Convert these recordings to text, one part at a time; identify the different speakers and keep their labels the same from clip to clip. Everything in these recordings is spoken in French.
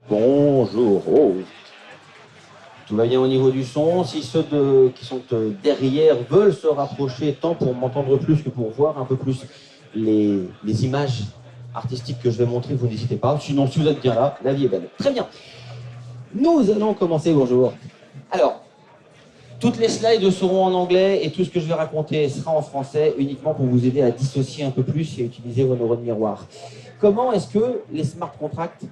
Speaker 1: Bonjour. Oh. Tout va bien au niveau du son. Si ceux qui sont derrière veulent se rapprocher tant pour m'entendre plus que pour voir un peu plus les images artistiques que je vais montrer, vous n'hésitez pas. Sinon, si vous êtes bien là, la vie est belle. Très bien. Nous allons commencer. Bonjour. Alors, toutes les slides seront en anglais et tout ce que je vais raconter sera en français, uniquement pour vous aider à dissocier un peu plus et utiliser vos neurones miroirs. Comment est-ce que les smart contracts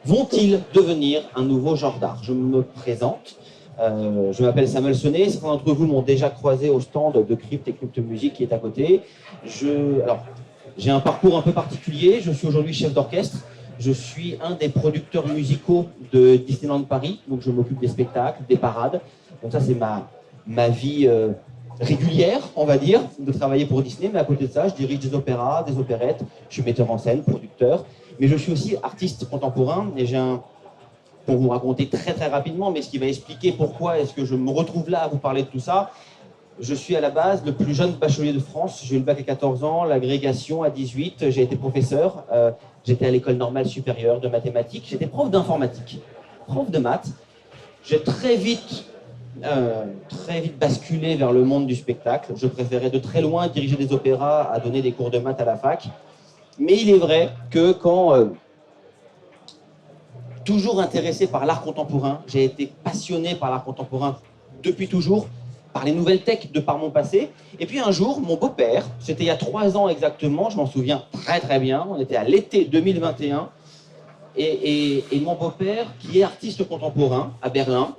Speaker 1: vont-ils devenir un nouveau genre d'art? Je me présente. Je m'appelle Samuel Sonnet. Certains d'entre vous m'ont déjà croisé au stand de Crypt et Crypt Music qui est à côté. J'ai un parcours un peu particulier. Je suis aujourd'hui chef d'orchestre. Je suis un des producteurs musicaux de Disneyland Paris. Donc je m'occupe des spectacles, des parades. Donc ça, c'est ma vie régulière, on va dire, de travailler pour Disney. Mais à côté de ça, je dirige des opéras, des opérettes. Je suis metteur en scène, producteur. Mais je suis aussi artiste contemporain. Et pour vous raconter très très rapidement, mais ce qui va expliquer pourquoi est-ce que je me retrouve là à vous parler de tout ça. Je suis à la base le plus jeune bachelier de France. J'ai eu le bac à 14 ans, l'agrégation à 18. J'ai été professeur. J'étais à l'école normale supérieure de mathématiques. J'étais prof d'informatique, prof de maths. J'ai très vite basculé vers le monde du spectacle. Je préférais de très loin diriger des opéras à donner des cours de maths à la fac. Mais il est vrai que quand, toujours intéressé par l'art contemporain, j'ai été passionné par l'art contemporain depuis toujours, par les nouvelles tech de par mon passé. Et puis un jour, mon beau-père, c'était il y a 3 ans exactement, je m'en souviens très très bien, on était à l'été 2021, et mon beau-père, qui est artiste contemporain à Berlin,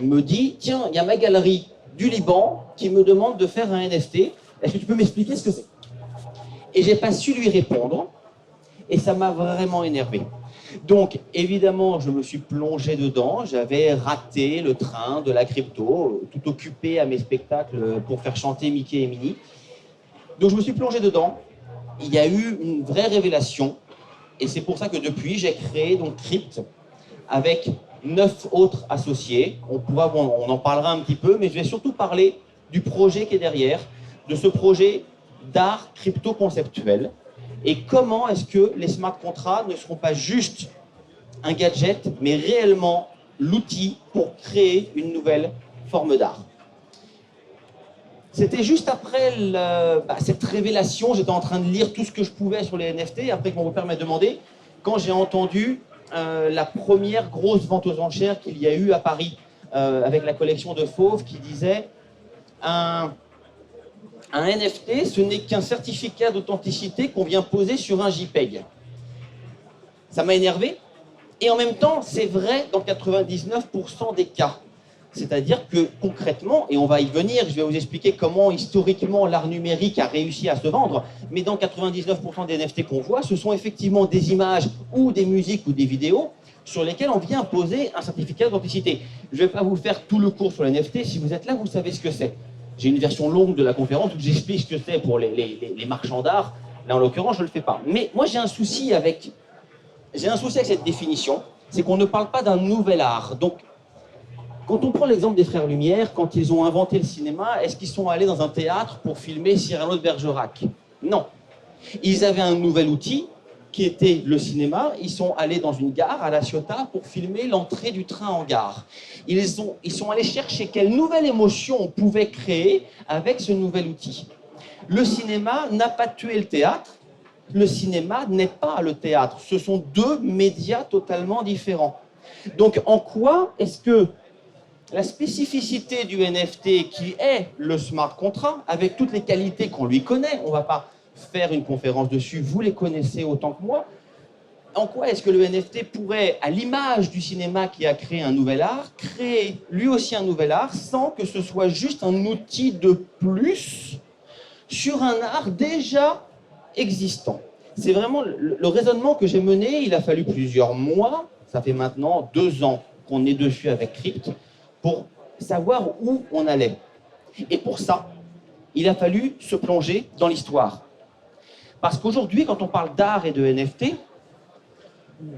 Speaker 1: me dit, tiens, il y a ma galerie du Liban qui me demande de faire un NFT, est-ce que tu peux m'expliquer ce que c'est? Et j'ai pas su lui répondre, et ça m'a vraiment énervé. Donc, évidemment, je me suis plongé dedans. J'avais raté le train de la crypto, tout occupé à mes spectacles pour faire chanter Mickey et Minnie. Donc, je me suis plongé dedans. Il y a eu une vraie révélation, et c'est pour ça que depuis, j'ai créé donc Crypt avec 9 autres associés. On en parlera un petit peu, mais je vais surtout parler du projet qui est derrière, de ce projet d'art crypto-conceptuel. Et comment est-ce que les smart contracts ne seront pas juste un gadget, mais réellement l'outil pour créer une nouvelle forme d'art. C'était juste après cette révélation, j'étais en train de lire tout ce que je pouvais sur les NFT, après que mon beau-père m'a demandé, quand j'ai entendu la première grosse vente aux enchères qu'il y a eu à Paris, avec la collection de Fauve, qui disait un NFT, ce n'est qu'un certificat d'authenticité qu'on vient poser sur un JPEG. Ça m'a énervé. Et en même temps, c'est vrai dans 99% des cas. C'est-à-dire que concrètement, et on va y venir, je vais vous expliquer comment historiquement l'art numérique a réussi à se vendre, mais dans 99% des NFT qu'on voit, ce sont effectivement des images ou des musiques ou des vidéos sur lesquelles on vient poser un certificat d'authenticité. Je ne vais pas vous faire tout le cours sur les NFT, si vous êtes là, vous savez ce que c'est. J'ai une version longue de la conférence où j'explique ce que c'est pour les marchands d'art. Là, en l'occurrence, je ne le fais pas. Mais moi, j'ai un souci avec cette définition, c'est qu'on ne parle pas d'un nouvel art. Donc, quand on prend l'exemple des Frères Lumière, quand ils ont inventé le cinéma, est-ce qu'ils sont allés dans un théâtre pour filmer Cyrano de Bergerac? Non. Ils avaient un nouvel outil, qui était le cinéma. Ils sont allés dans une gare, à La Ciotat, pour filmer l'entrée du train en gare. Ils sont allés chercher quelle nouvelle émotion on pouvait créer avec ce nouvel outil. Le cinéma n'a pas tué le théâtre. Le cinéma n'est pas le théâtre. Ce sont deux médias totalement différents. Donc, en quoi est-ce que la spécificité du NFT, qui est le smart contract, avec toutes les qualités qu'on lui connaît, on ne va pas faire une conférence dessus, vous les connaissez autant que moi, en quoi est-ce que le NFT pourrait, à l'image du cinéma qui a créé un nouvel art, créer lui aussi un nouvel art sans que ce soit juste un outil de plus sur un art déjà existant? C'est vraiment le raisonnement que j'ai mené. Il a fallu plusieurs mois, ça fait maintenant 2 ans qu'on est dessus avec Crypt, pour savoir où on allait. Et pour ça, il a fallu se plonger dans l'histoire. Parce qu'aujourd'hui, quand on parle d'art et de NFT,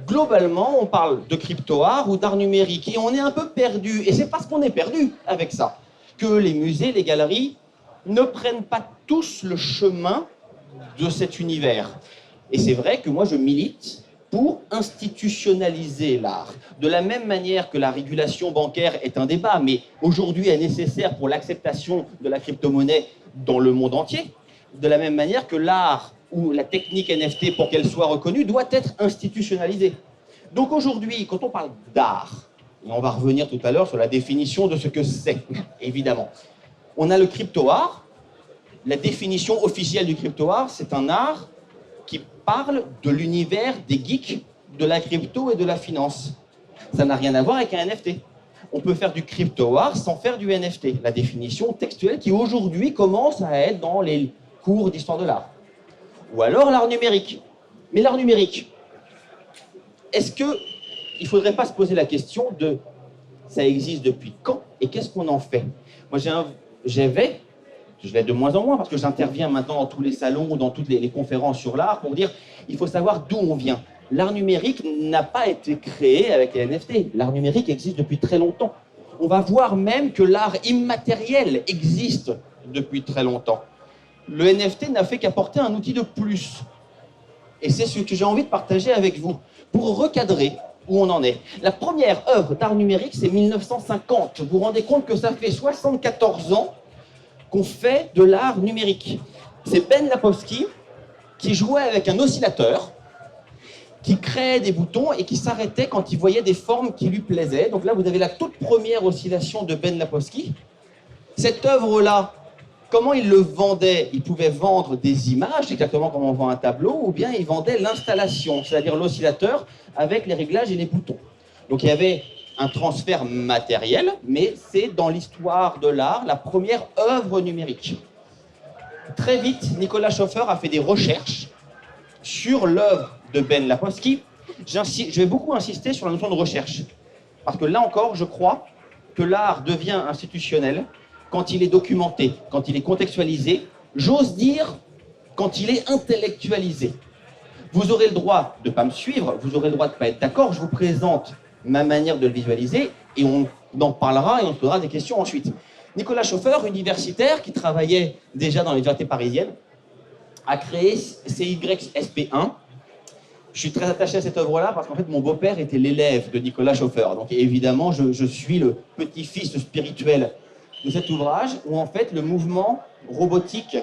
Speaker 1: globalement, on parle de crypto-art ou d'art numérique. Et on est un peu perdu. Et c'est parce qu'on est perdu avec ça que les musées, les galeries ne prennent pas tous le chemin de cet univers. Et c'est vrai que moi, je milite pour institutionnaliser l'art. De la même manière que la régulation bancaire est un débat, mais aujourd'hui est nécessaire pour l'acceptation de la crypto-monnaie dans le monde entier, de la même manière que l'art ou la technique NFT, pour qu'elle soit reconnue, doit être institutionnalisée. Donc aujourd'hui, quand on parle d'art, et on va revenir tout à l'heure sur la définition de ce que c'est, évidemment, on a le crypto-art. La définition officielle du crypto-art, c'est un art qui parle de l'univers des geeks, de la crypto et de la finance. Ça n'a rien à voir avec un NFT. On peut faire du crypto-art sans faire du NFT. La définition textuelle qui aujourd'hui commence à être dans les cours d'histoire de l'art. Ou alors l'art numérique. Mais l'art numérique, est-ce qu'il ne faudrait pas se poser la question de ça existe depuis quand et qu'est-ce qu'on en fait? Moi, je l'ai de moins en moins parce que j'interviens maintenant dans tous les salons, dans toutes les conférences sur l'art pour dire il faut savoir d'où on vient. L'art numérique n'a pas été créé avec les NFT. L'art numérique existe depuis très longtemps. On va voir même que l'art immatériel existe depuis très longtemps. Le NFT n'a fait qu'apporter un outil de plus. Et c'est ce que j'ai envie de partager avec vous pour recadrer où on en est. La première œuvre d'art numérique, c'est 1950. Vous vous rendez compte que ça fait 74 ans qu'on fait de l'art numérique. C'est Ben Lapowski qui jouait avec un oscillateur, qui créait des boutons et qui s'arrêtait quand il voyait des formes qui lui plaisaient. Donc là, vous avez la toute première oscillation de Ben Lapowski. Cette œuvre-là, comment il le vendait? Il pouvait vendre des images, exactement comme on vend un tableau, ou bien il vendait l'installation, c'est-à-dire l'oscillateur avec les réglages et les boutons. Donc il y avait un transfert matériel, mais c'est dans l'histoire de l'art la première œuvre numérique. Très vite, Nicolas Schoeffer a fait des recherches sur l'œuvre de Ben Lapowski. Je vais beaucoup insister sur la notion de recherche, parce que là encore, je crois que l'art devient institutionnel quand il est documenté, quand il est contextualisé, j'ose dire quand il est intellectualisé. Vous aurez le droit de ne pas me suivre, vous aurez le droit de ne pas être d'accord, je vous présente ma manière de le visualiser, et on en parlera et on se posera des questions ensuite. Nicolas Schoeffer, universitaire, qui travaillait déjà dans l'université parisienne, a créé CYSP1. Je suis très attaché à cette œuvre-là parce qu'en fait, mon beau-père était l'élève de Nicolas Schoeffer. Donc évidemment, je suis le petit-fils spirituel de cet ouvrage, où en fait, le mouvement robotique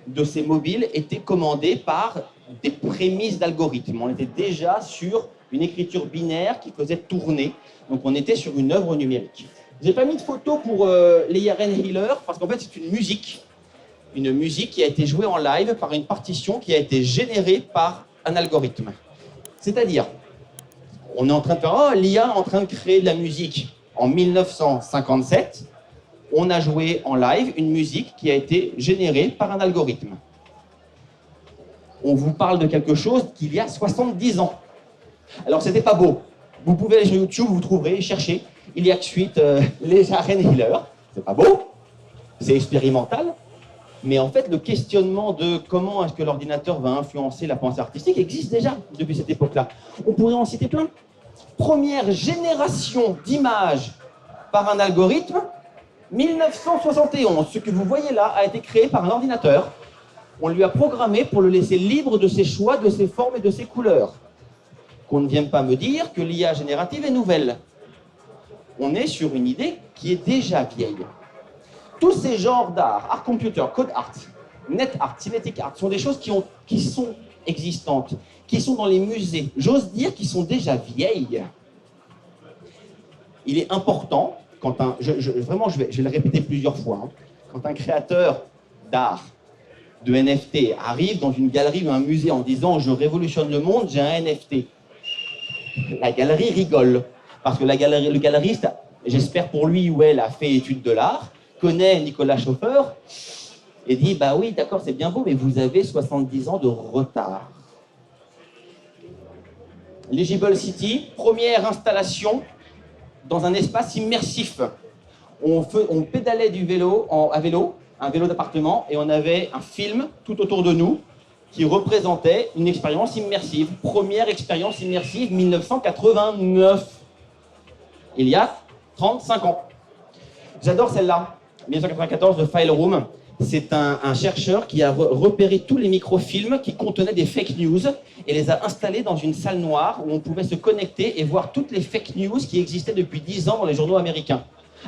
Speaker 1: de ces mobiles était commandé par des prémices d'algorithmes. On était déjà sur une écriture binaire qui faisait tourner. Donc on était sur une œuvre numérique. Je n'ai pas mis de photo pour Leia Ren Healer parce qu'en fait c'est une musique qui a été jouée en live par une partition qui a été générée par un algorithme. C'est-à-dire, on est en train de faire l'IA est en train de créer de la musique. En 1957, on a joué en live une musique qui a été générée par un algorithme. On vous parle de quelque chose qu'il y a 70 ans. Alors, c'était pas beau. Vous pouvez aller sur YouTube, vous trouverez, chercher. Il y a de suite Leia Ren Healer. C'est pas beau, c'est expérimental. Mais en fait, le questionnement de comment est-ce que l'ordinateur va influencer la pensée artistique existe déjà depuis cette époque-là. On pourrait en citer plein. Première génération d'images par un algorithme, 1971. Ce que vous voyez là a été créé par un ordinateur. On lui a programmé pour le laisser libre de ses choix, de ses formes et de ses couleurs. Qu'on ne vienne pas me dire que l'IA générative est nouvelle. On est sur une idée qui est déjà vieille. Tous ces genres d'art, art computer, code art, net art, cinétique art, sont des choses qui sont existantes, qui sont dans les musées. J'ose dire qu'ils sont déjà vieilles. Il est important, quand vraiment, je vais le répéter plusieurs fois, hein, quand un créateur d'art, de NFT, arrive dans une galerie ou un musée en disant « je révolutionne le monde, j'ai un NFT », la galerie rigole. Parce que le galeriste, j'espère pour lui ou elle, a fait étude de l'art, connaît Nicolas Schoeffer et dit « bah oui, d'accord, c'est bien beau, mais vous avez 70 ans de retard ». Legible City, première installation dans un espace immersif. On pédalait du vélo à vélo, un vélo d'appartement, et on avait un film tout autour de nous qui représentait une expérience immersive. Première expérience immersive, 1989. Il y a 35 ans. J'adore celle-là, 1994 de File Room, C'est un chercheur qui a repéré tous les microfilms qui contenaient des fake news et les a installés dans une salle noire où on pouvait se connecter et voir toutes les fake news qui existaient depuis 10 ans dans les journaux américains.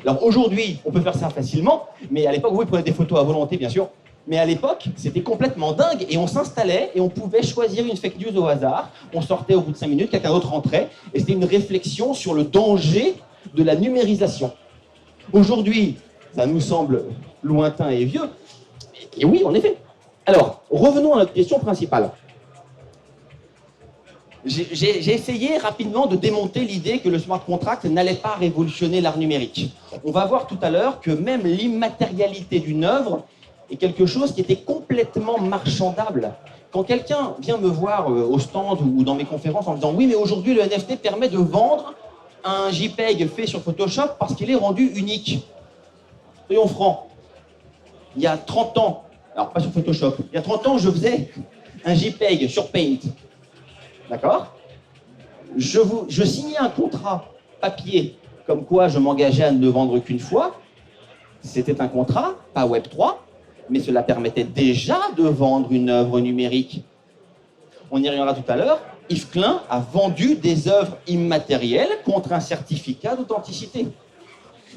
Speaker 1: Alors aujourd'hui, on peut faire ça facilement, mais à l'époque, vous prenez des photos à volonté, bien sûr, mais à l'époque, c'était complètement dingue et on s'installait et on pouvait choisir une fake news au hasard. On sortait au bout de 5 minutes, quelqu'un d'autre rentrait et c'était une réflexion sur le danger de la numérisation. Aujourd'hui, ça nous semble lointain et vieux, et oui, en effet. Alors, revenons à notre question principale. J'ai essayé rapidement de démonter l'idée que le smart contract n'allait pas révolutionner l'art numérique. On va voir tout à l'heure que même l'immatérialité d'une œuvre est quelque chose qui était complètement marchandable. Quand quelqu'un vient me voir au stand ou dans mes conférences en me disant « Oui, mais aujourd'hui, le NFT permet de vendre un JPEG fait sur Photoshop parce qu'il est rendu unique. » Soyons francs. Il y a 30 ans, alors pas sur Photoshop, il y a 30 ans, je faisais un JPEG sur Paint. D'accord ? Je signais un contrat papier comme quoi je m'engageais à ne le vendre qu'une fois. C'était un contrat, pas Web3, mais cela permettait déjà de vendre une œuvre numérique. On y reviendra tout à l'heure. Yves Klein a vendu des œuvres immatérielles contre un certificat d'authenticité.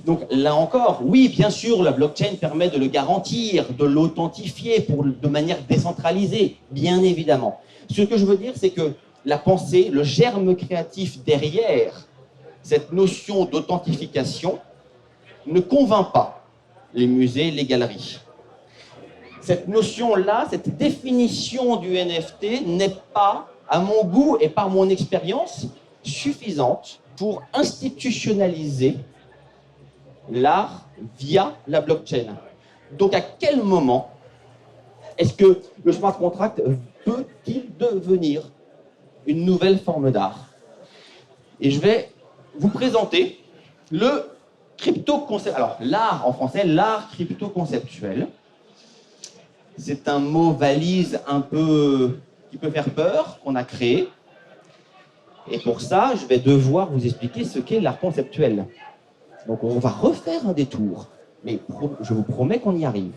Speaker 1: Donc là encore, oui, bien sûr, la blockchain permet de le garantir, de l'authentifier de manière décentralisée, bien évidemment. Ce que je veux dire, c'est que la pensée, le germe créatif derrière cette notion d'authentification ne convainc pas les musées, les galeries. Cette notion-là, cette définition du NFT n'est pas, à mon goût et par mon expérience, suffisante pour institutionnaliser l'art via la blockchain. Donc à quel moment est-ce que le smart contract peut-il devenir une nouvelle forme d'art? Et je vais vous présenter le crypto-concept. Alors l'art en français, l'art crypto-conceptuel. C'est un mot valise un peu qui peut faire peur, qu'on a créé. Et pour ça, je vais devoir vous expliquer ce qu'est l'art conceptuel. Donc on va refaire un détour, mais je vous promets qu'on y arrive.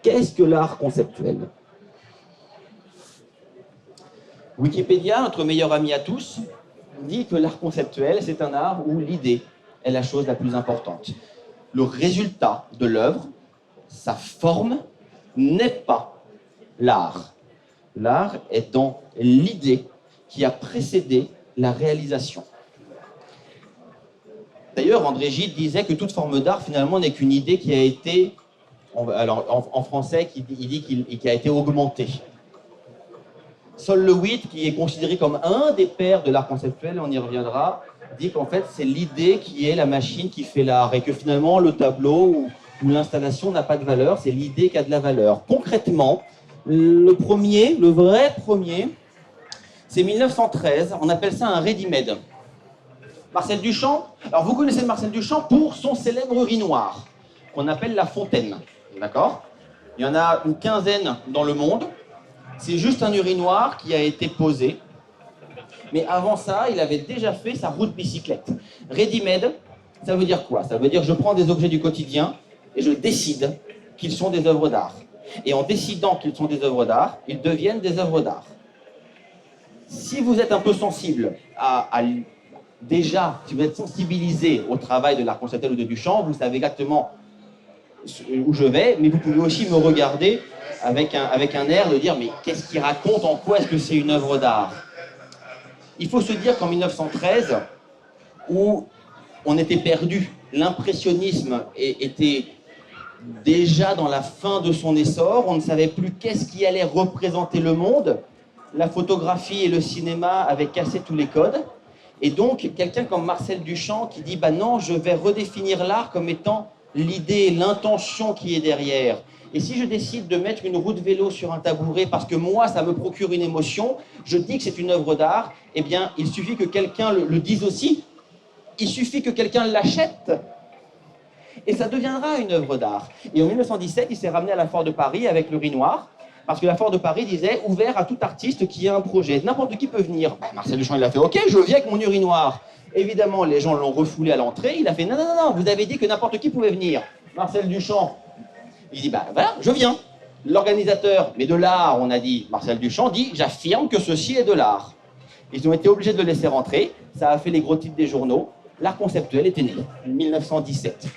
Speaker 1: Qu'est-ce que l'art conceptuel? Wikipédia, notre meilleur ami à tous, dit que l'art conceptuel, c'est un art où l'idée est la chose la plus importante. Le résultat de l'œuvre, sa forme, n'est pas l'art. L'art est dans l'idée qui a précédé la réalisation. D'ailleurs, André Gide disait que toute forme d'art, finalement, n'est qu'une idée qui a été, alors en français, il dit qu'il a été augmentée. Sol LeWitt, qui est considéré comme un des pères de l'art conceptuel, on y reviendra, dit qu'en fait, c'est l'idée qui est la machine qui fait l'art, et que finalement, le tableau ou l'installation n'a pas de valeur, c'est l'idée qui a de la valeur. Concrètement, le vrai premier, c'est 1913, on appelle ça un ready-made. Marcel Duchamp, alors vous connaissez Marcel Duchamp pour son célèbre urinoir, qu'on appelle la fontaine, d'accord? Il y en a une quinzaine dans le monde, c'est juste un urinoir qui a été posé, mais avant ça, il avait déjà fait sa roue de bicyclette. Ready-made, ça veut dire quoi? Ça veut dire que je prends des objets du quotidien et je décide qu'ils sont des œuvres d'art. Et en décidant qu'ils sont des œuvres d'art, ils deviennent des œuvres d'art. Si vous êtes un peu sensible déjà, si vous êtes sensibilisé au travail de l'art conceptuel ou de Duchamp, vous savez exactement où je vais, mais vous pouvez aussi me regarder avec un air de dire « mais qu'est-ce qu'il raconte? En quoi est-ce que c'est une œuvre d'art ?» Il faut se dire qu'en 1913, où on était perdu, l'impressionnisme était déjà dans la fin de son essor, on ne savait plus qu'est-ce qui allait représenter le monde, la photographie et le cinéma avaient cassé tous les codes, et donc quelqu'un comme Marcel Duchamp qui dit « bah non, je vais redéfinir l'art comme étant l'idée, l'intention qui est derrière. Et si je décide de mettre une roue de vélo sur un tabouret parce que moi, ça me procure une émotion, je dis que c'est une œuvre d'art, eh bien, il suffit que quelqu'un le dise aussi, il suffit que quelqu'un l'achète, et ça deviendra une œuvre d'art. Et en 1917, il s'est ramené à la Foire de Paris avec l'urinoir, parce que la Foire de Paris disait « ouvert à tout artiste qui a un projet, n'importe qui peut venir ». Marcel Duchamp, il a fait « ok, je viens avec mon urinoir ». Évidemment, les gens l'ont refoulé à l'entrée, il a fait « non, non, non, vous avez dit que n'importe qui pouvait venir ». Marcel Duchamp Il dit, bah voilà, je viens. L'organisateur, mais de l'art, on a dit, Marcel Duchamp, dit, j'affirme que ceci est de l'art. Ils ont été obligés de le laisser rentrer, ça a fait les gros titres des journaux. L'art conceptuel était né, en 1917.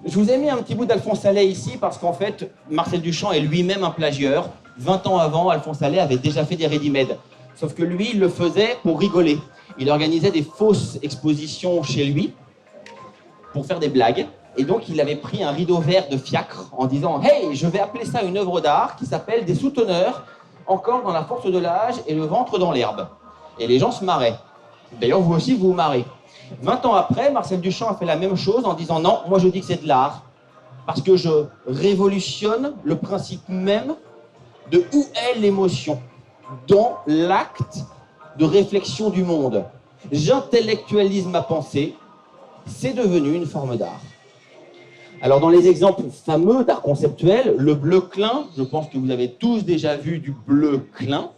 Speaker 1: Je vous ai mis un petit bout d'Alphonse Allais ici parce qu'en fait, Marcel Duchamp est lui-même un plagieur. 20 ans avant, Alphonse Allais avait déjà fait des ready-made. Sauf que lui, il le faisait pour rigoler. Il organisait des fausses expositions chez lui pour faire des blagues. Et donc, il avait pris un rideau vert de fiacre en disant « Hey, je vais appeler ça une œuvre d'art qui s'appelle Des souteneurs, encore dans la force de l'âge et le ventre dans l'herbe. » Et les gens se marraient. D'ailleurs, vous aussi, vous vous marrez. 20 ans après, Marcel Duchamp a fait la même chose en disant « Non, moi je dis que c'est de l'art, parce que je révolutionne le principe même de où est l'émotion dans l'acte de réflexion du monde. J'intellectualise ma pensée, c'est devenu une forme d'art. » Alors dans les exemples fameux d'art conceptuel, le bleu Klein, je pense que vous avez tous déjà vu du bleu Klein.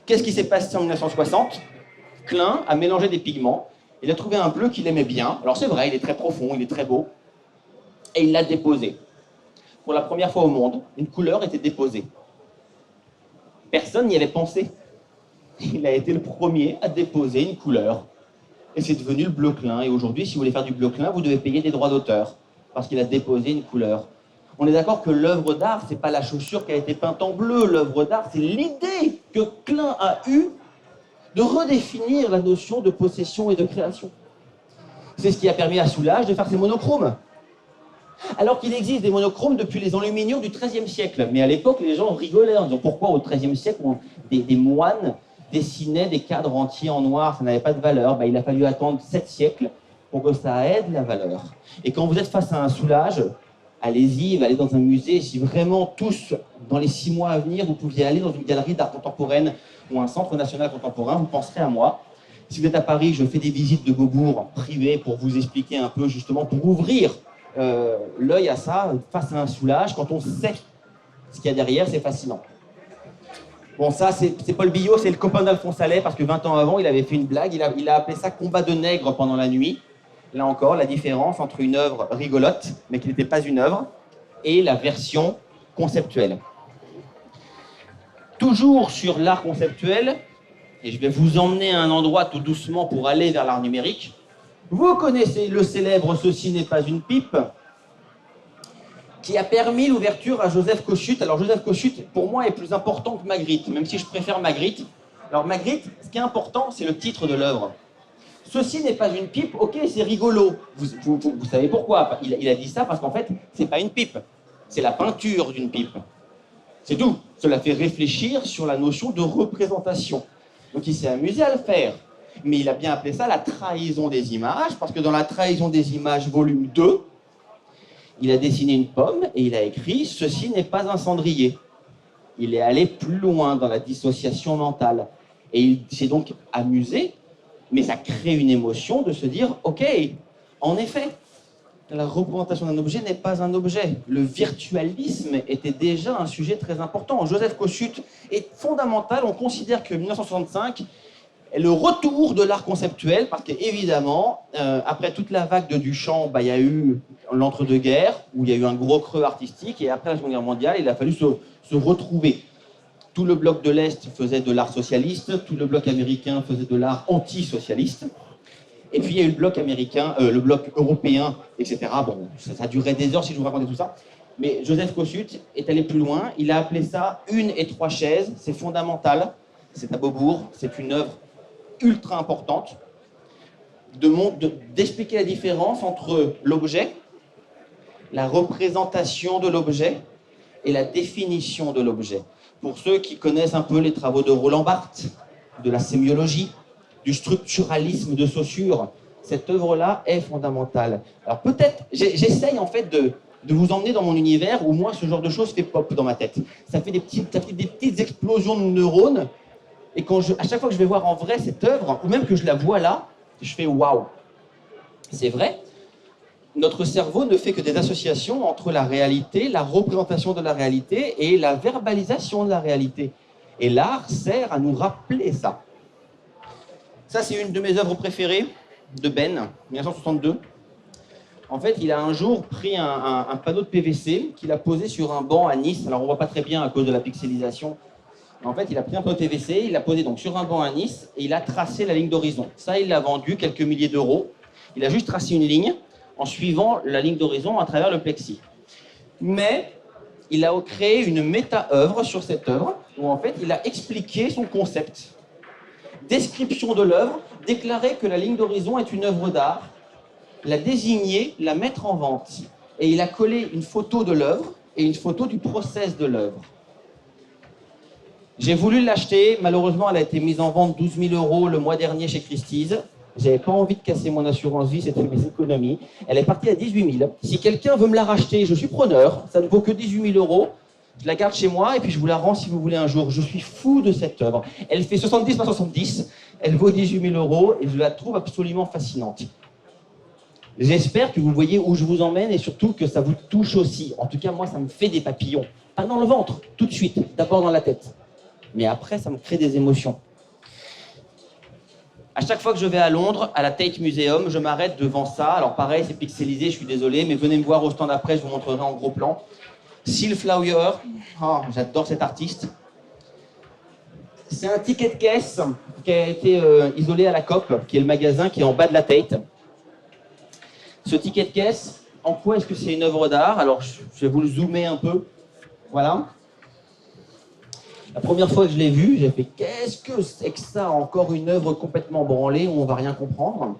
Speaker 1: Qu'est-ce qui s'est passé en 1960 ? Klein a mélangé des pigments, il a trouvé un bleu qu'il aimait bien. Alors c'est vrai, il est très profond, il est très beau, et il l'a déposé. Pour la première fois au monde, une couleur était déposée. Personne n'y avait pensé. Il a été le premier à déposer une couleur. Et c'est devenu le bleu Klein. Et aujourd'hui, si vous voulez faire du bleu Klein, vous devez payer des droits d'auteur. Parce qu'il a déposé une couleur. On est d'accord que l'œuvre d'art, c'est pas la chaussure qui a été peinte en bleu. L'œuvre d'art, c'est l'idée que Klein a eue de redéfinir la notion de possession et de création. C'est ce qui a permis à Soulages de faire ses monochromes. Alors qu'il existe des monochromes depuis les enluminures du XIIIe siècle. Mais à l'époque, les gens rigolaient en disant pourquoi au XIIIe siècle, des moines dessinaient des cadres entiers en noir, ça n'avait pas de valeur. Il a fallu attendre 7 siècles pour que ça ait de la valeur. Et quand vous êtes face à un Soulages, allez-y, allez dans un musée. Si vraiment tous, dans les 6 mois à venir, vous pouviez aller dans une galerie d'art contemporaine ou un centre national contemporain, vous penserez à moi. Si vous êtes à Paris, je fais des visites de Beaubourg privées pour vous expliquer un peu, justement, pour ouvrir l'œil à ça, face à un Soulages. Quand on sait ce qu'il y a derrière, c'est fascinant. Bon, ça, c'est Paul Billaud, c'est le copain d'Alphonse Allais, parce que 20 ans avant, il avait fait une blague, il a appelé ça combat de nègres pendant la nuit. Là encore, la différence entre une œuvre rigolote, mais qui n'était pas une œuvre, et la version conceptuelle. Toujours sur l'art conceptuel, et je vais vous emmener à un endroit tout doucement pour aller vers l'art numérique. Vous connaissez le célèbre « Ceci n'est pas une pipe », qui a permis l'ouverture à Joseph Kochut. Alors Joseph Kochut, pour moi, est plus important que Magritte, même si je préfère Magritte. Alors Magritte, ce qui est important, c'est le titre de l'œuvre. Ceci n'est pas une pipe, ok, c'est rigolo. Vous savez pourquoi? Il a dit ça parce qu'en fait, c'est pas une pipe, c'est la peinture d'une pipe. C'est tout. Cela fait réfléchir sur la notion de représentation. Donc il s'est amusé à le faire. Mais il a bien appelé ça la trahison des images, parce que dans la trahison des images, volume 2, il a dessiné une pomme et il a écrit « Ceci n'est pas un cendrier ». Il est allé plus loin dans la dissociation mentale. Et il s'est donc amusé, mais ça crée une émotion de se dire « Ok, en effet, la représentation d'un objet n'est pas un objet. Le virtualisme était déjà un sujet très important. Joseph Kochut est fondamental. On considère que 1965 est le retour de l'art conceptuel, parce qu'évidemment, après toute la vague de Duchamp, il y a eu l'entre-deux-guerres, où il y a eu un gros creux artistique, et après la Seconde Guerre mondiale, il a fallu se retrouver. Tout le bloc de l'Est faisait de l'art socialiste, tout le bloc américain faisait de l'art anti-socialiste. Et puis il y a eu le bloc américain, le bloc européen, etc. Bon, ça durait des heures si je vous racontais tout ça. Mais Joseph Kochut est allé plus loin. Il a appelé ça « Une et trois chaises ». C'est fondamental. C'est à Beaubourg. C'est une œuvre ultra importante d'expliquer la différence entre l'objet, la représentation de l'objet et la définition de l'objet. Pour ceux qui connaissent un peu les travaux de Roland Barthes, de la sémiologie, du structuralisme de Saussure, cette œuvre-là est fondamentale. Alors peut-être, j'essaye en fait de vous emmener dans mon univers où moi, ce genre de choses fait pop dans ma tête. Ça fait des petites explosions de neurones, et à chaque fois que je vais voir en vrai cette œuvre, ou même que je la vois là, je fais waouh. C'est vrai, notre cerveau ne fait que des associations entre la réalité, la représentation de la réalité et la verbalisation de la réalité. Et l'art sert à nous rappeler ça. Ça, c'est une de mes œuvres préférées, de Ben, 1962. En fait, il a un jour pris un panneau de PVC qu'il a posé sur un banc à Nice. Alors, on ne voit pas très bien à cause de la pixelisation. En fait, il a pris un panneau de PVC, il l'a posé donc sur un banc à Nice et il a tracé la ligne d'horizon. Ça, il l'a vendu quelques milliers d'euros. Il a juste tracé une ligne en suivant la ligne d'horizon à travers le plexi. Mais il a créé une méta-œuvre sur cette œuvre où en fait, il a expliqué son concept. Description de l'œuvre, déclarer que la ligne d'horizon est une œuvre d'art, la désigner, la mettre en vente. Et il a collé une photo de l'œuvre et une photo du process de l'œuvre. J'ai voulu l'acheter, malheureusement elle a été mise en vente 12 000 euros le mois dernier chez Christie's. J'avais pas envie de casser mon assurance vie, c'était mes économies. Elle est partie à 18 000. Si quelqu'un veut me la racheter, je suis preneur, ça ne vaut que 18 000 euros. Je la garde chez moi et puis je vous la rends si vous voulez un jour. Je suis fou de cette œuvre. Elle fait 70 par 70, elle vaut 18 000 euros et je la trouve absolument fascinante. J'espère que vous voyez où je vous emmène et surtout que ça vous touche aussi. En tout cas, moi, ça me fait des papillons. Pas dans le ventre, tout de suite, d'abord dans la tête. Mais après, ça me crée des émotions. À chaque fois que je vais à Londres, à la Tate Museum, je m'arrête devant ça. Alors pareil, c'est pixelisé, je suis désolé, mais venez me voir au stand après, je vous montrerai en gros plan. Seal Flower, oh, j'adore cet artiste. C'est un ticket de caisse qui a été isolé à la COP, qui est le magasin qui est en bas de la Tate. Ce ticket de caisse, en quoi est-ce que c'est une œuvre d'art? Alors, je vais vous le zoomer un peu. Voilà. La première fois que je l'ai vu, j'ai fait « Qu'est-ce que c'est que ça? Encore une œuvre complètement branlée où on ne va rien comprendre. »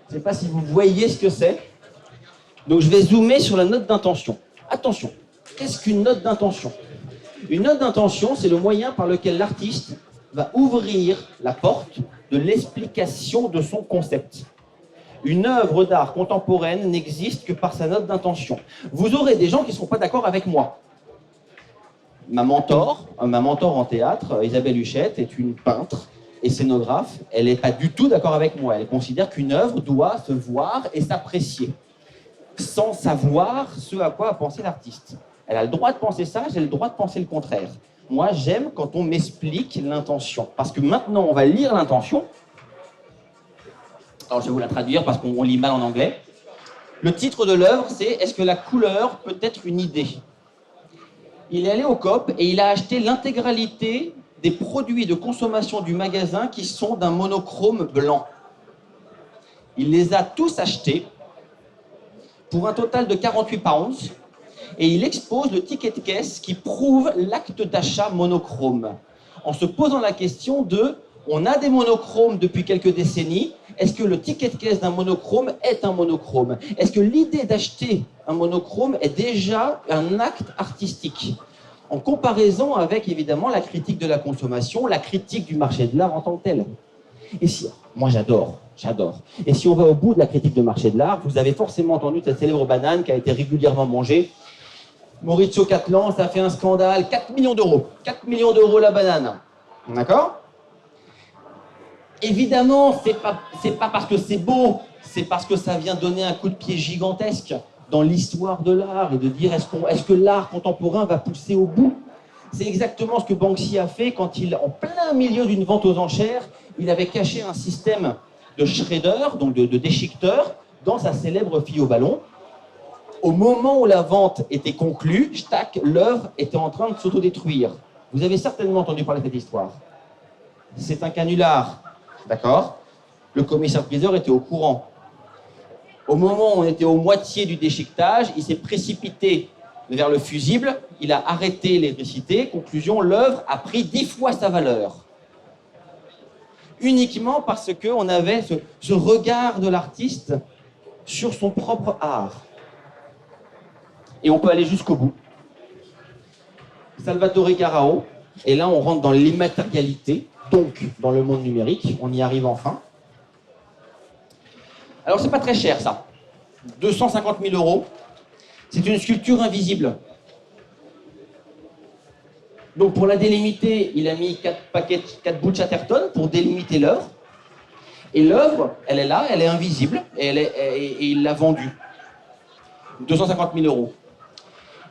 Speaker 1: Je ne sais pas si vous voyez ce que c'est. Donc, je vais zoomer sur la note d'intention. Attention, qu'est-ce qu'une note d'intention? Une note d'intention, c'est le moyen par lequel l'artiste va ouvrir la porte de l'explication de son concept. Une œuvre d'art contemporaine n'existe que par sa note d'intention. Vous aurez des gens qui ne seront pas d'accord avec moi. Ma mentor en théâtre, Isabelle Huchette, est une peintre et scénographe. Elle n'est pas du tout d'accord avec moi. Elle considère qu'une œuvre doit se voir et s'apprécier, sans savoir ce à quoi a pensé l'artiste. Elle a le droit de penser ça, j'ai le droit de penser le contraire. Moi, j'aime quand on m'explique l'intention. Parce que maintenant, on va lire l'intention. Alors, je vais vous la traduire parce qu'on lit mal en anglais. Le titre de l'œuvre, c'est « Est-ce que la couleur peut être une idée ?» Il est allé au COP et il a acheté l'intégralité des produits de consommation du magasin qui sont d'un monochrome blanc. Il les a tous achetés pour un total de 48 pounds et il expose le ticket de caisse qui prouve l'acte d'achat monochrome en se posant la question de on a des monochromes depuis quelques décennies, est-ce que le ticket de caisse d'un monochrome est un monochrome? Est-ce que l'idée d'acheter un monochrome est déjà un acte artistique? En comparaison avec évidemment la critique de la consommation, la critique du marché de l'art en tant que tel. Et si, moi j'adore. Et si on va au bout de la critique de marché de l'art, vous avez forcément entendu cette célèbre banane qui a été régulièrement mangée. Maurizio Cattelan, ça a fait un scandale, 4 millions d'euros. 4 millions d'euros la banane. D'accord? Évidemment, c'est pas parce que c'est beau, c'est parce que ça vient donner un coup de pied gigantesque dans l'histoire de l'art et de dire est-ce que l'art contemporain va pousser au bout? C'est exactement ce que Banksy a fait quand en plein milieu d'une vente aux enchères, il avait caché un système de shredder, donc de déchiqueteur, dans sa célèbre fille au ballon. Au moment où la vente était conclue, l'œuvre était en train de s'autodétruire. Vous avez certainement entendu parler de cette histoire. C'est un canular. D'accord? Le commissaire-priseur était au courant. Au moment où on était aux moitiés du déchiquetage, il s'est précipité vers le fusible, il a arrêté l'électricité. Conclusion, l'œuvre a pris 10 fois sa valeur. Uniquement parce qu'on avait ce regard de l'artiste sur son propre art. Et on peut aller jusqu'au bout. Salvatore Carrao, et là on rentre dans l'immatérialité, donc dans le monde numérique, on y arrive enfin. Alors c'est pas très cher ça, 250 000 euros, c'est une sculpture invisible. Donc pour la délimiter, il a mis 4 bouts de Chatterton pour délimiter l'œuvre. Et l'œuvre, elle est là, elle est invisible, et il l'a vendue. 250 000 euros.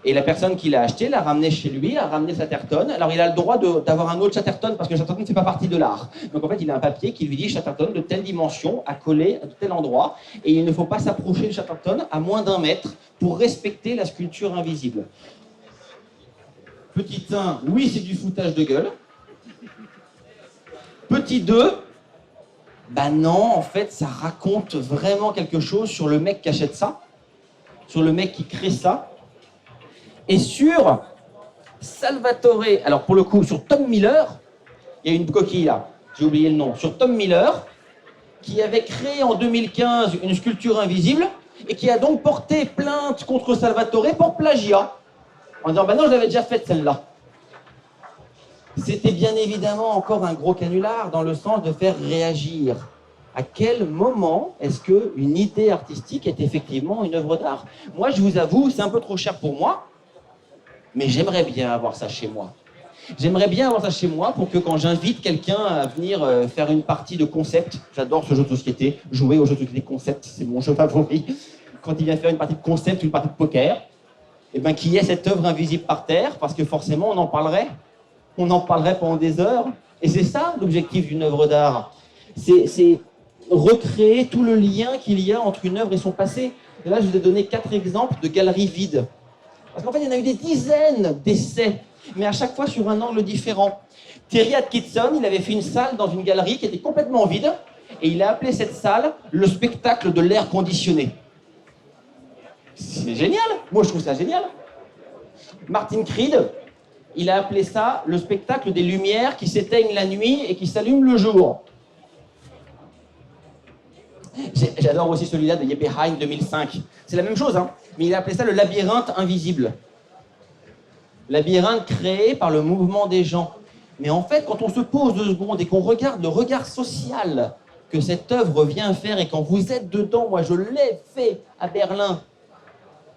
Speaker 1: Et la personne qui l'a acheté l'a ramené chez lui, a ramené Chatterton. Alors il a le droit d'avoir un autre Chatterton parce que Chatterton ne fait pas partie de l'art. Donc en fait, il a un papier qui lui dit Chatterton de telle dimension, à coller à tel endroit. Et il ne faut pas s'approcher de Chatterton à moins d'1 mètre pour respecter la sculpture invisible. Petit 1, oui, c'est du foutage de gueule. Petit 2, bah non, en fait, ça raconte vraiment quelque chose sur le mec qui achète ça, sur le mec qui crée ça. Et sur Salvatore, alors pour le coup, sur Tom Miller, il y a une coquille là, j'ai oublié le nom, sur Tom Miller, qui avait créé en 2015 une sculpture invisible et qui a donc porté plainte contre Salvatore pour plagiat, en disant, bah non, je l'avais déjà faite celle-là. C'était bien évidemment encore un gros canular dans le sens de faire réagir. À quel moment est-ce qu'une idée artistique est effectivement une œuvre d'art? Moi, je vous avoue, c'est un peu trop cher pour moi, mais j'aimerais bien avoir ça chez moi. J'aimerais bien avoir ça chez moi pour que quand j'invite quelqu'un à venir faire une partie de concept, j'adore ce jeu de société, jouer au jeu de société concept, c'est mon jeu favori. Quand il vient faire une partie de concept ou une partie de poker, et ben qu'il y ait cette œuvre invisible par terre, parce que forcément on en parlerait pendant des heures. Et c'est ça l'objectif d'une œuvre d'art. C'est recréer tout le lien qu'il y a entre une œuvre et son passé. Et là, je vous ai donné 4 exemples de galeries vides. Parce qu'en fait, il y en a eu des dizaines d'essais, mais à chaque fois sur un angle différent. Terry Atkinson, il avait fait une salle dans une galerie qui était complètement vide, et il a appelé cette salle le spectacle de l'air conditionné. C'est génial, moi je trouve ça génial. Martin Creed, il a appelé ça le spectacle des lumières qui s'éteignent la nuit et qui s'allument le jour. J'adore aussi celui-là de Jeppe Hein 2005. C'est la même chose, hein, mais il a appelé ça le labyrinthe invisible. Labyrinthe créé par le mouvement des gens. Mais en fait, quand on se pose 2 secondes et qu'on regarde le regard social que cette œuvre vient faire, et quand vous êtes dedans, moi je l'ai fait à Berlin,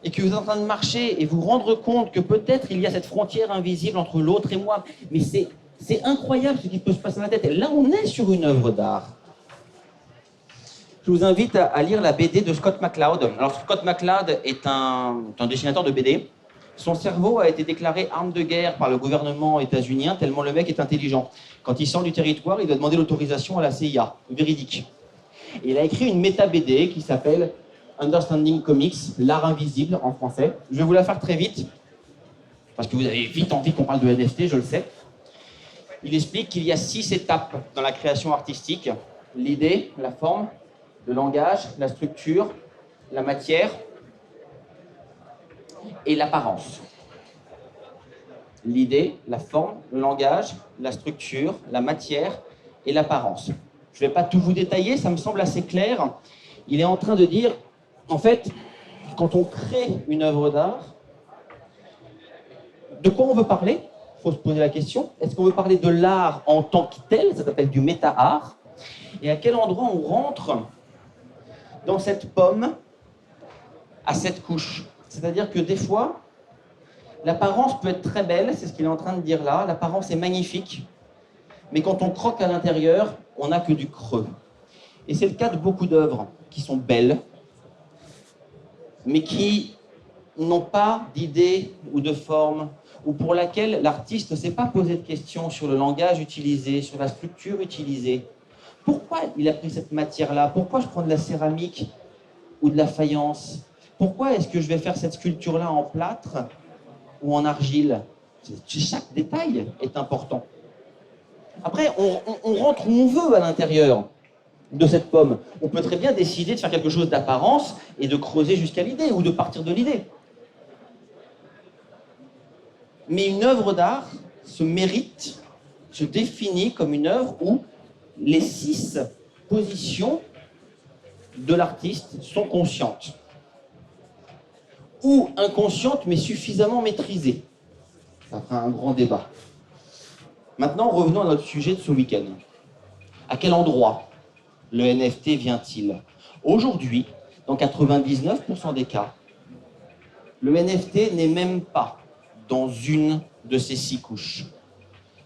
Speaker 1: et que vous êtes en train de marcher et vous rendre compte que peut-être il y a cette frontière invisible entre l'autre et moi, mais c'est incroyable ce qui peut se passer dans la tête. Et là, on est sur une œuvre d'art. Je vous invite à lire la BD de Scott McCloud. Alors, Scott McCloud est un dessinateur de BD. Son cerveau a été déclaré arme de guerre par le gouvernement états-unien, tellement le mec est intelligent. Quand il sort du territoire, il doit demander l'autorisation à la CIA, véridique. Et il a écrit une méta-BD qui s'appelle Understanding Comics, l'art invisible en français. Je vais vous la faire très vite, parce que vous avez vite envie qu'on parle de NFT, je le sais. Il explique qu'il y a 6 étapes dans la création artistique. L'idée, la forme, le langage, la structure, la matière et l'apparence. L'idée, la forme, le langage, la structure, la matière et l'apparence. Je ne vais pas tout vous détailler, ça me semble assez clair. Il est en train de dire, en fait, quand on crée une œuvre d'art, de quoi on veut parler? Il faut se poser la question. Est-ce qu'on veut parler de l'art en tant que tel? Ça s'appelle du méta-art. Et à quel endroit on rentre dans cette pomme à 7 couches? C'est-à-dire que des fois, l'apparence peut être très belle, c'est ce qu'il est en train de dire là, l'apparence est magnifique, mais quand on croque à l'intérieur, on n'a que du creux. Et c'est le cas de beaucoup d'œuvres qui sont belles, mais qui n'ont pas d'idée ou de forme, ou pour laquelle l'artiste ne s'est pas posé de questions sur le langage utilisé, sur la structure utilisée. Pourquoi il a pris cette matière-là? Pourquoi je prends de la céramique ou de la faïence? Pourquoi est-ce que je vais faire cette sculpture-là en plâtre ou en argile? Chaque détail est important. Après, on rentre où on veut à l'intérieur de cette pomme. On peut très bien décider de faire quelque chose d'apparence et de creuser jusqu'à l'idée ou de partir de l'idée. Mais une œuvre d'art se mérite, se définit comme une œuvre où les 6 positions de l'artiste sont conscientes. Ou inconscientes, mais suffisamment maîtrisées. Ça fera un grand débat. Maintenant, revenons à notre sujet de ce week-end. À quel endroit le NFT vient-il? Aujourd'hui, dans 99% des cas, le NFT n'est même pas dans une de ces 6 couches.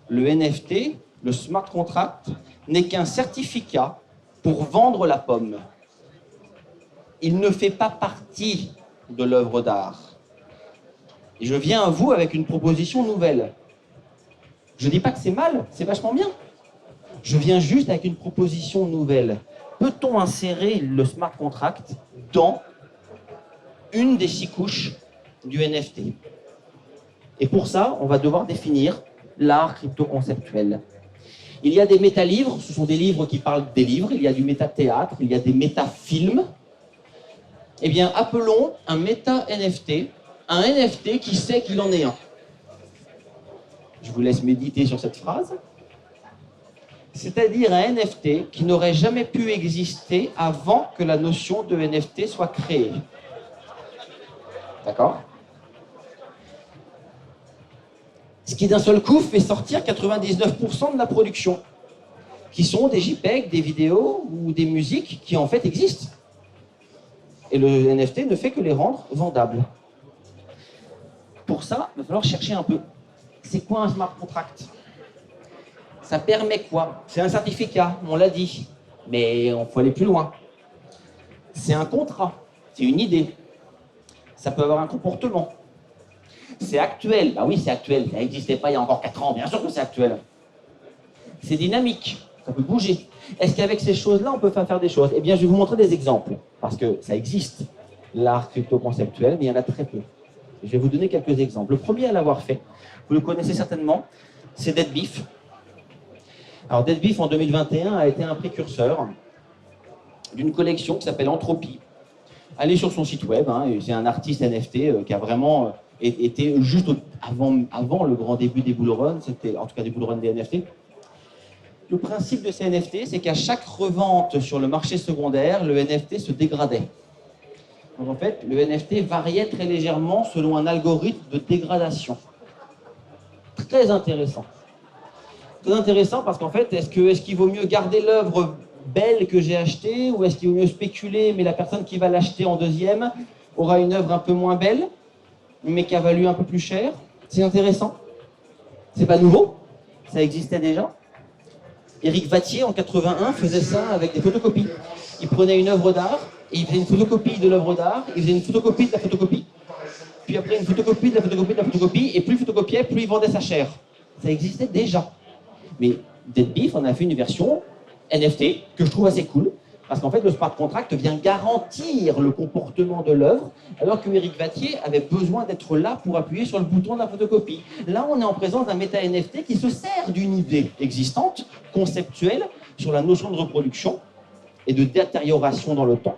Speaker 1: Le NFT, le smart contract, n'est qu'un certificat pour vendre la pomme. Il ne fait pas partie de l'œuvre d'art. Et je viens à vous avec une proposition nouvelle. Je ne dis pas que c'est mal, c'est vachement bien. Je viens juste avec une proposition nouvelle. Peut-on insérer le smart contract dans une des 6 couches du NFT? Et pour ça, on va devoir définir l'art crypto-conceptuel. Il y a des méta-livres, ce sont des livres qui parlent des livres, il y a du méta-théâtre, il y a des méta-films. Eh bien, appelons un méta-NFT un NFT qui sait qu'il en est un. Je vous laisse méditer sur cette phrase. C'est-à-dire un NFT qui n'aurait jamais pu exister avant que la notion de NFT soit créée. D'accord? Ce qui d'un seul coup fait sortir 99% de la production, qui sont des JPEG, des vidéos ou des musiques qui en fait existent. Et le NFT ne fait que les rendre vendables. Pour ça, il va falloir chercher un peu. C'est quoi un smart contract? Ça permet quoi? C'est un certificat, on l'a dit, mais on peut aller plus loin. C'est un contrat, c'est une idée. Ça peut avoir un comportement. C'est actuel, bah oui c'est actuel, ça n'existait pas il y a encore 4 ans, bien sûr que c'est actuel. C'est dynamique, ça peut bouger. Est-ce qu'avec ces choses-là, on peut faire des choses? Eh bien, je vais vous montrer des exemples, parce que ça existe, l'art crypto-conceptuel, mais il y en a très peu. Je vais vous donner quelques exemples. Le premier à l'avoir fait, vous le connaissez certainement, c'est Deadbeef. Alors Deadbeef, en 2021, a été un précurseur d'une collection qui s'appelle Entropie. Allez sur son site web, hein, c'est un artiste NFT qui a vraiment été juste avant le grand début des bull runs, c'était en tout cas des bull runs des NFT. Le principe de ces NFT, c'est qu'à chaque revente sur le marché secondaire, le NFT se dégradait. Donc en fait, le NFT variait très légèrement selon un algorithme de dégradation. Très intéressant. Très intéressant parce qu'en fait, est-ce qu'il vaut mieux garder l'œuvre belle que j'ai achetée ou est-ce qu'il vaut mieux spéculer, mais la personne qui va l'acheter en deuxième aura une œuvre un peu moins belle, mais qui a valu un peu plus cher? C'est intéressant. C'est pas nouveau, ça existait déjà. Éric Vattier, en 81, faisait ça avec des photocopies. Il prenait une œuvre d'art, et il faisait une photocopie de l'œuvre d'art, il faisait une photocopie de la photocopie, puis après une photocopie de la photocopie de la photocopie, et plus il photocopiait, plus il vendait sa chair. Ça existait déjà. Mais Deadbeef en a fait une version NFT que je trouve assez cool, parce qu'en fait le smart contract vient garantir le comportement de l'œuvre, alors que Éric Vattier avait besoin d'être là pour appuyer sur le bouton de la photocopie. Là, on est en présence d'un méta-NFT qui se sert d'une idée existante, conceptuelle, sur la notion de reproduction et de détérioration dans le temps,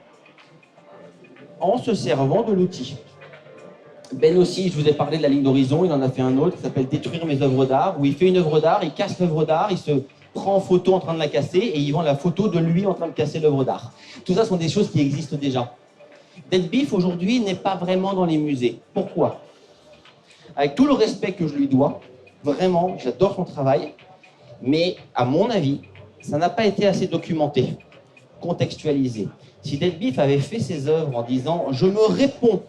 Speaker 1: en se servant de l'outil. Ben aussi, je vous ai parlé de la ligne d'horizon, il en a fait un autre qui s'appelle Détruire mes œuvres d'art, où il fait une œuvre d'art, il casse l'œuvre d'art, il se prend en photo en train de la casser et il vend la photo de lui en train de casser l'œuvre d'art. Tout ça sont des choses qui existent déjà. Deadbeef aujourd'hui n'est pas vraiment dans les musées. Pourquoi? Avec tout le respect que je lui dois, vraiment, j'adore son travail, mais à mon avis, ça n'a pas été assez documenté, contextualisé. Si Deadbeef avait fait ses œuvres en disant « je me réponds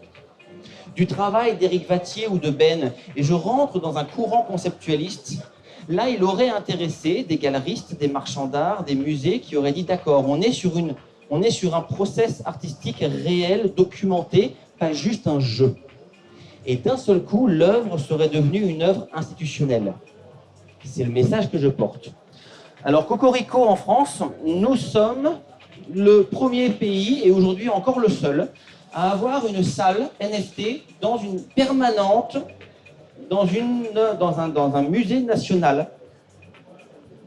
Speaker 1: du travail d'Éric Vattier ou de Ben et je rentre dans un courant conceptualiste », là, il aurait intéressé des galeristes, des marchands d'art, des musées qui auraient dit « d'accord, on est sur un process artistique réel, documenté, pas juste un jeu ». Et d'un seul coup, l'œuvre serait devenue une œuvre institutionnelle. C'est le message que je porte. Alors, Cocorico en France, nous sommes le premier pays, et aujourd'hui encore le seul, à avoir une salle NFT dans une permanente, dans un musée national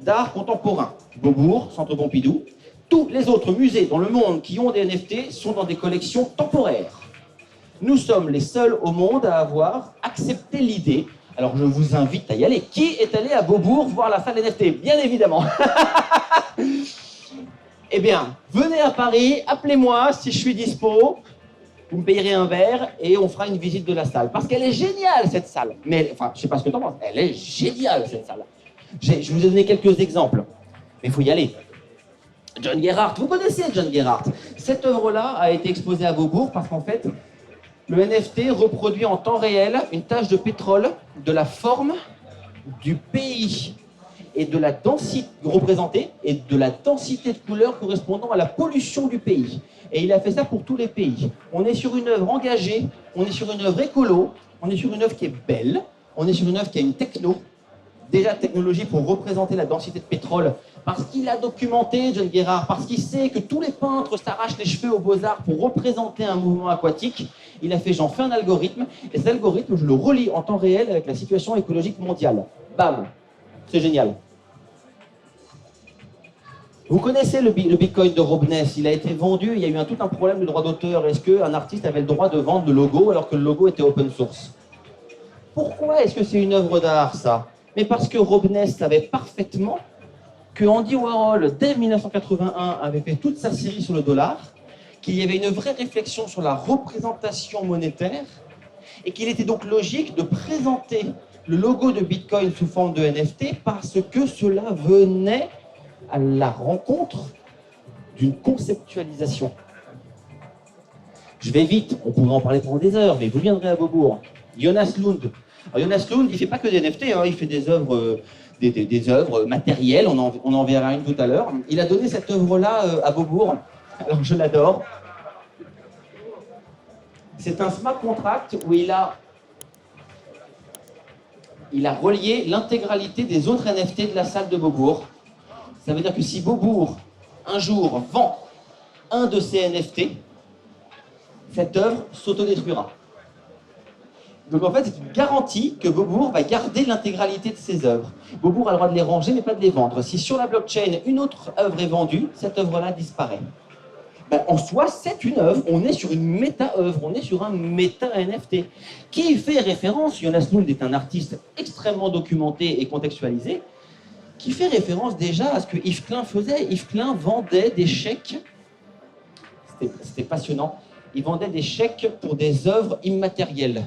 Speaker 1: d'art contemporain. Beaubourg, Centre Pompidou. Tous les autres musées dans le monde qui ont des NFT sont dans des collections temporaires. Nous sommes les seuls au monde à avoir accepté l'idée. Alors je vous invite à y aller. Qui est allé à Beaubourg voir la salle NFT? Bien évidemment. Eh bien, venez à Paris, appelez-moi si je suis dispo. Vous me payerez un verre et on fera une visite de la salle. Parce qu'elle est géniale, cette salle. Mais, enfin, je sais pas ce que tu en penses. Elle est géniale, cette salle. Je vous ai donné quelques exemples. Mais il faut y aller. John Gerhardt, vous connaissez John Gerhardt. Cette œuvre-là a été exposée à Beaubourg parce qu'en fait, le NFT reproduit en temps réel une tache de pétrole de la forme du pays. et de la densité représentée et de la densité de couleurs correspondant à la pollution du pays. Et il a fait ça pour tous les pays. On est sur une œuvre engagée, on est sur une œuvre écolo, on est sur une œuvre qui est belle, on est sur une œuvre qui a une technologie pour représenter la densité de pétrole, parce qu'il a documenté, John Guérard, parce qu'il sait que tous les peintres s'arrachent les cheveux aux Beaux-Arts pour représenter un mouvement aquatique. Il a fait, j'en fais un algorithme, et cet algorithme, je le relie en temps réel avec la situation écologique mondiale. Bam! C'est génial. Vous connaissez le Bitcoin de Robness, il a été vendu, il y a eu tout un problème de droit d'auteur. Est-ce qu'un artiste avait le droit de vendre le logo alors que le logo était open source? Pourquoi est-ce que c'est une œuvre d'art, ça? Mais parce que Robness savait parfaitement que Andy Warhol, dès 1981, avait fait toute sa série sur le dollar, qu'il y avait une vraie réflexion sur la représentation monétaire, et qu'il était donc logique de présenter le logo de Bitcoin sous forme de NFT parce que cela venait à la rencontre d'une conceptualisation. Je vais vite, on pourrait en parler pendant des heures, mais vous viendrez à Beaubourg. Jonas Lund. Alors Jonas Lund, il ne fait pas que des NFT, hein, il fait des œuvres, des œuvres matérielles, on en verra une tout à l'heure. Il a donné cette œuvre-là à Beaubourg, alors je l'adore. C'est un smart contract où il a relié l'intégralité des autres NFT de la salle de Beaubourg. Ça veut dire que si Beaubourg, un jour, vend un de ces NFT, cette œuvre s'autodétruira. Donc en fait, c'est une garantie que Beaubourg va garder l'intégralité de ses œuvres. Beaubourg a le droit de les ranger, mais pas de les vendre. Si sur la blockchain, une autre œuvre est vendue, cette œuvre-là disparaît. Ben, en soi, c'est une œuvre. On est sur une méta-œuvre, on est sur un méta-NFT. Qui fait référence, Jonas Lund est un artiste extrêmement documenté et contextualisé, qui fait référence déjà à ce que Yves Klein faisait. Yves Klein vendait des chèques, c'était passionnant, il vendait des chèques pour des œuvres immatérielles.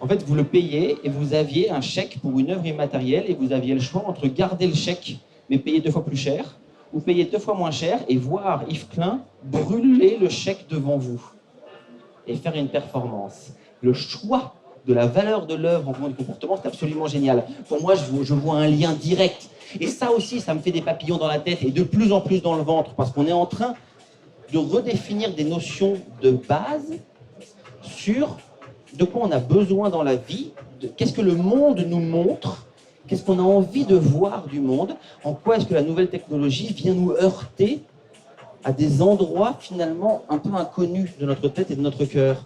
Speaker 1: En fait, vous le payez et vous aviez un chèque pour une œuvre immatérielle et vous aviez le choix entre garder le chèque mais payer 2 fois plus cher ou payer 2 fois moins cher et voir Yves Klein brûler le chèque devant vous et faire une performance. Le choix de la valeur de l'œuvre en fonction du comportement, c'est absolument génial. Pour moi, je vois un lien direct. Et ça aussi, ça me fait des papillons dans la tête et de plus en plus dans le ventre parce qu'on est en train de redéfinir des notions de base sur de quoi on a besoin dans la vie, qu'est-ce que le monde nous montre, qu'est-ce qu'on a envie de voir du monde, en quoi est-ce que la nouvelle technologie vient nous heurter à des endroits finalement un peu inconnus de notre tête et de notre cœur.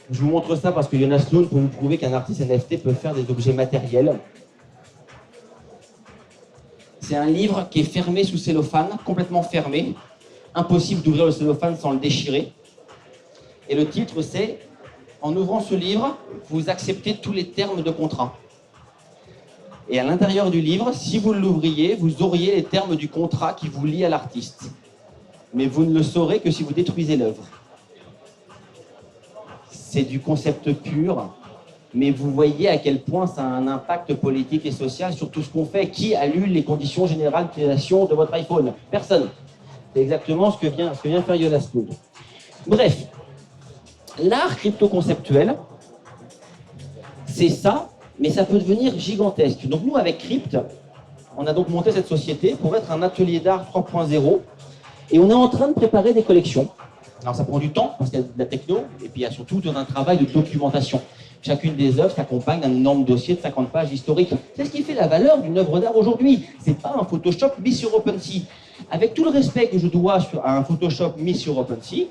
Speaker 1: Je vous montre ça parce que Jonas Lund, pour vous prouver qu'un artiste NFT peut faire des objets matériels. C'est un livre qui est fermé sous cellophane, complètement fermé. Impossible d'ouvrir le cellophane sans le déchirer. Et le titre, c'est « En ouvrant ce livre, vous acceptez tous les termes de contrat. » Et à l'intérieur du livre, si vous l'ouvriez, vous auriez les termes du contrat qui vous lie à l'artiste. Mais vous ne le saurez que si vous détruisez l'œuvre. C'est du concept pur, mais vous voyez à quel point ça a un impact politique et social sur tout ce qu'on fait. Qui a lu les conditions générales d'utilisation de votre iPhone? Personne. C'est exactement ce que vient faire Jonas Lund. Bref, l'art crypto-conceptuel, c'est ça, mais ça peut devenir gigantesque. Donc nous, avec Crypt, on a donc monté cette société pour être un atelier d'art 3.0, et on est en train de préparer des collections. Alors ça prend du temps, parce qu'il y a de la techno, et puis il y a surtout tout un travail de documentation. Chacune des œuvres s'accompagne d'un énorme dossier de 50 pages historiques. C'est ce qui fait la valeur d'une œuvre d'art aujourd'hui. C'est pas un Photoshop mis sur OpenSea. Avec tout le respect que je dois à un Photoshop mis sur OpenSea,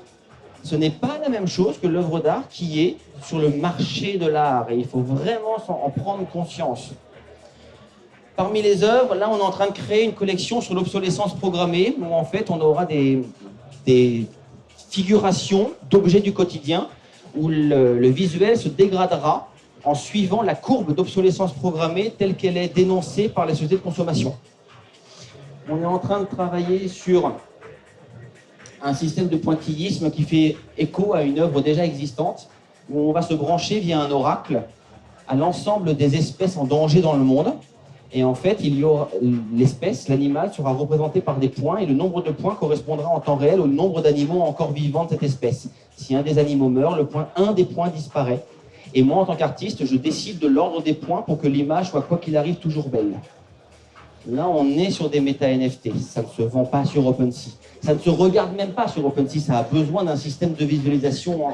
Speaker 1: ce n'est pas la même chose que l'œuvre d'art qui est sur le marché de l'art. Et il faut vraiment en prendre conscience. Parmi les œuvres, là, on est en train de créer une collection sur l'obsolescence programmée, où en fait, on aura des figuration d'objets du quotidien où le visuel se dégradera en suivant la courbe d'obsolescence programmée telle qu'elle est dénoncée par les sociétés de consommation. On est en train de travailler sur un système de pointillisme qui fait écho à une œuvre déjà existante où on va se brancher via un oracle à l'ensemble des espèces en danger dans le monde. Et en fait, l'espèce, l'animal, sera représenté par des points et le nombre de points correspondra en temps réel au nombre d'animaux encore vivants de cette espèce. Si un des animaux meurt, un des points disparaît. Et moi, en tant qu'artiste, je décide de l'ordre des points pour que l'image soit, quoi qu'il arrive, toujours belle. Là, on est sur des méta-NFT. Ça ne se vend pas sur OpenSea. Ça ne se regarde même pas sur OpenSea. Ça a besoin d'un système de visualisation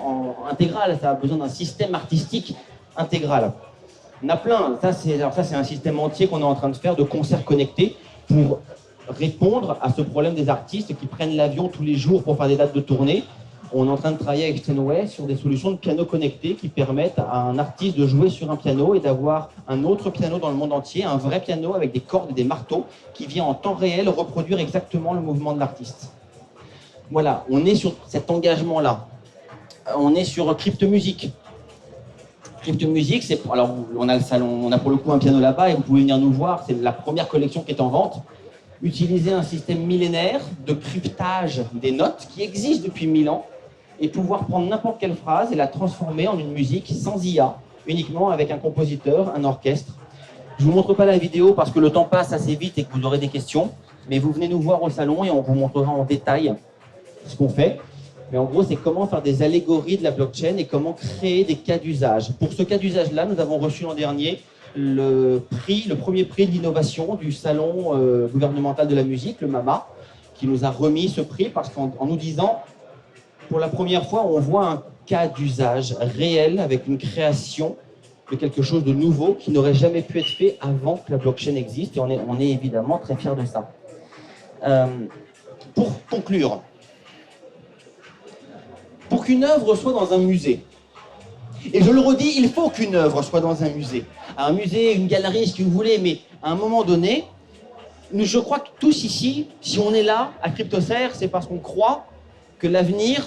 Speaker 1: intégral. Ça a besoin d'un système artistique intégral. On a plein. Ça, c'est un système entier qu'on est en train de faire de concerts connectés pour répondre à ce problème des artistes qui prennent l'avion tous les jours pour faire des dates de tournée. On est en train de travailler avec Steinway sur des solutions de piano connectés qui permettent à un artiste de jouer sur un piano et d'avoir un autre piano dans le monde entier, un vrai piano avec des cordes et des marteaux qui vient en temps réel reproduire exactement le mouvement de l'artiste. Voilà, on est sur cet engagement-là. On est sur Cryptomusic. Cryptomusic, c'est alors on a le salon, on a pour le coup un piano là-bas et vous pouvez venir nous voir. C'est la première collection qui est en vente. Utiliser un système millénaire de cryptage des notes qui existe depuis 1000 ans et pouvoir prendre n'importe quelle phrase et la transformer en une musique sans IA, uniquement avec un compositeur, un orchestre. Je ne vous montre pas la vidéo parce que le temps passe assez vite et que vous aurez des questions, mais vous venez nous voir au salon et on vous montrera en détail ce qu'on fait. Mais en gros, c'est comment faire des allégories de la blockchain et comment créer des cas d'usage. Pour ce cas d'usage-là, nous avons reçu l'an dernier le premier prix d'innovation du salon gouvernemental de la musique, le MAMA, qui nous a remis ce prix parce qu'en nous disant, pour la première fois, on voit un cas d'usage réel avec une création de quelque chose de nouveau qui n'aurait jamais pu être fait avant que la blockchain existe et on est évidemment très fiers de ça. Pour conclure, pour qu'une œuvre soit dans un musée, et je le redis, il faut qu'une œuvre soit dans un musée. Un musée, une galerie, ce que vous voulez, mais à un moment donné, je crois que tous ici, si on est là à CryptoSerre, c'est parce qu'on croit que l'avenir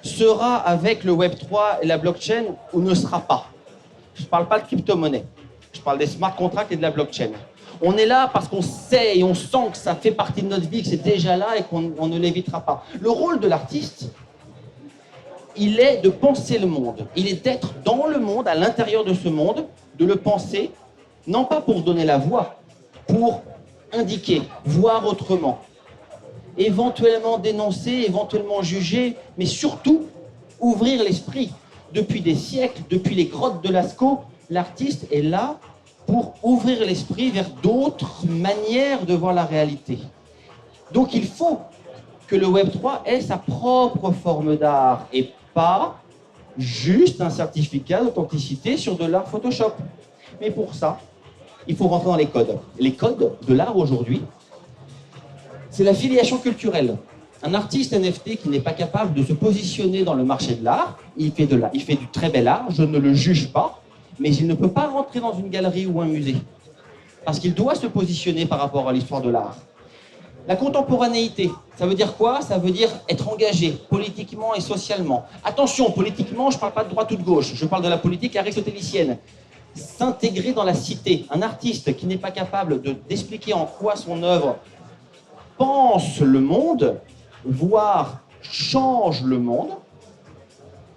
Speaker 1: sera avec le Web3 et la blockchain ou ne sera pas. Je ne parle pas de crypto-monnaie, je parle des smart contracts et de la blockchain. On est là parce qu'on sait et on sent que ça fait partie de notre vie, que c'est déjà là et qu'on ne l'évitera pas. Le rôle de l'artiste, il est de penser le monde. Il est d'être dans le monde, à l'intérieur de ce monde, de le penser, non pas pour donner la voix, pour indiquer, voir autrement, éventuellement dénoncer, éventuellement juger, mais surtout ouvrir l'esprit. Depuis des siècles, depuis les grottes de Lascaux, l'artiste est là pour ouvrir l'esprit vers d'autres manières de voir la réalité. Donc il faut que le Web3 ait sa propre forme d'art et pas juste un certificat d'authenticité sur de l'art Photoshop. Mais pour ça, il faut rentrer dans les codes. Les codes de l'art aujourd'hui, c'est la filiation culturelle. Un artiste NFT qui n'est pas capable de se positionner dans le marché de l'art, il fait du très bel art, je ne le juge pas, mais il ne peut pas rentrer dans une galerie ou un musée. Parce qu'il doit se positionner par rapport à l'histoire de l'art. La contemporanéité, ça veut dire quoi? Ça veut dire être engagé politiquement et socialement. Attention, politiquement, je ne parle pas de droite ou de gauche, je parle de la politique aristotélicienne. S'intégrer dans la cité. Un artiste qui n'est pas capable d'expliquer en quoi son œuvre pense le monde, voire change le monde,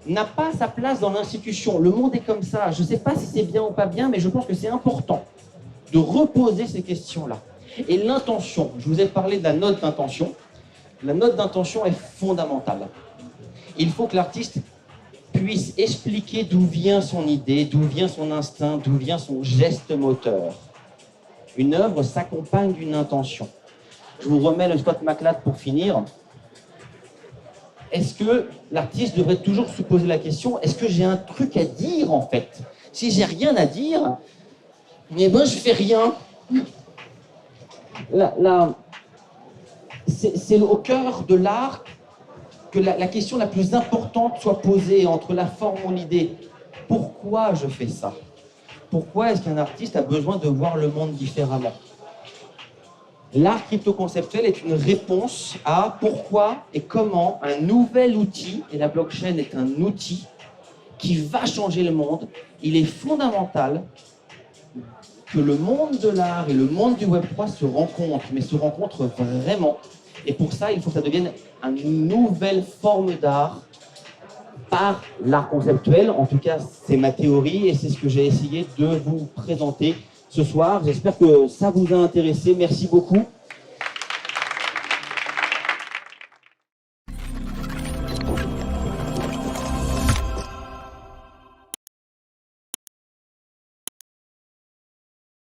Speaker 1: n'a pas sa place dans l'institution. Le monde est comme ça. Je ne sais pas si c'est bien ou pas bien, mais je pense que c'est important de reposer ces questions-là. Et l'intention, je vous ai parlé de la note d'intention. La note d'intention est fondamentale. Il faut que l'artiste puisse expliquer d'où vient son idée, d'où vient son instinct, d'où vient son geste moteur. Une œuvre s'accompagne d'une intention. Je vous remets le Scott McCloud pour finir. Est-ce que l'artiste devrait toujours se poser la question, est-ce que j'ai un truc à dire en fait? Si j'ai rien à dire, eh ben je fais rien. C'est au cœur de l'art que la question la plus importante soit posée entre la forme ou l'idée. Pourquoi je fais ça? Pourquoi est-ce qu'un artiste a besoin de voir le monde différemment? L'art crypto-conceptuel est une réponse à pourquoi et comment un nouvel outil, et la blockchain est un outil qui va changer le monde. Il est fondamental que le monde de l'art et le monde du Web3 se rencontrent, mais se rencontrent vraiment. Et pour ça, il faut que ça devienne une nouvelle forme d'art par l'art conceptuel. En tout cas, c'est ma théorie et c'est ce que j'ai essayé de vous présenter ce soir. J'espère que ça vous a intéressé. Merci beaucoup.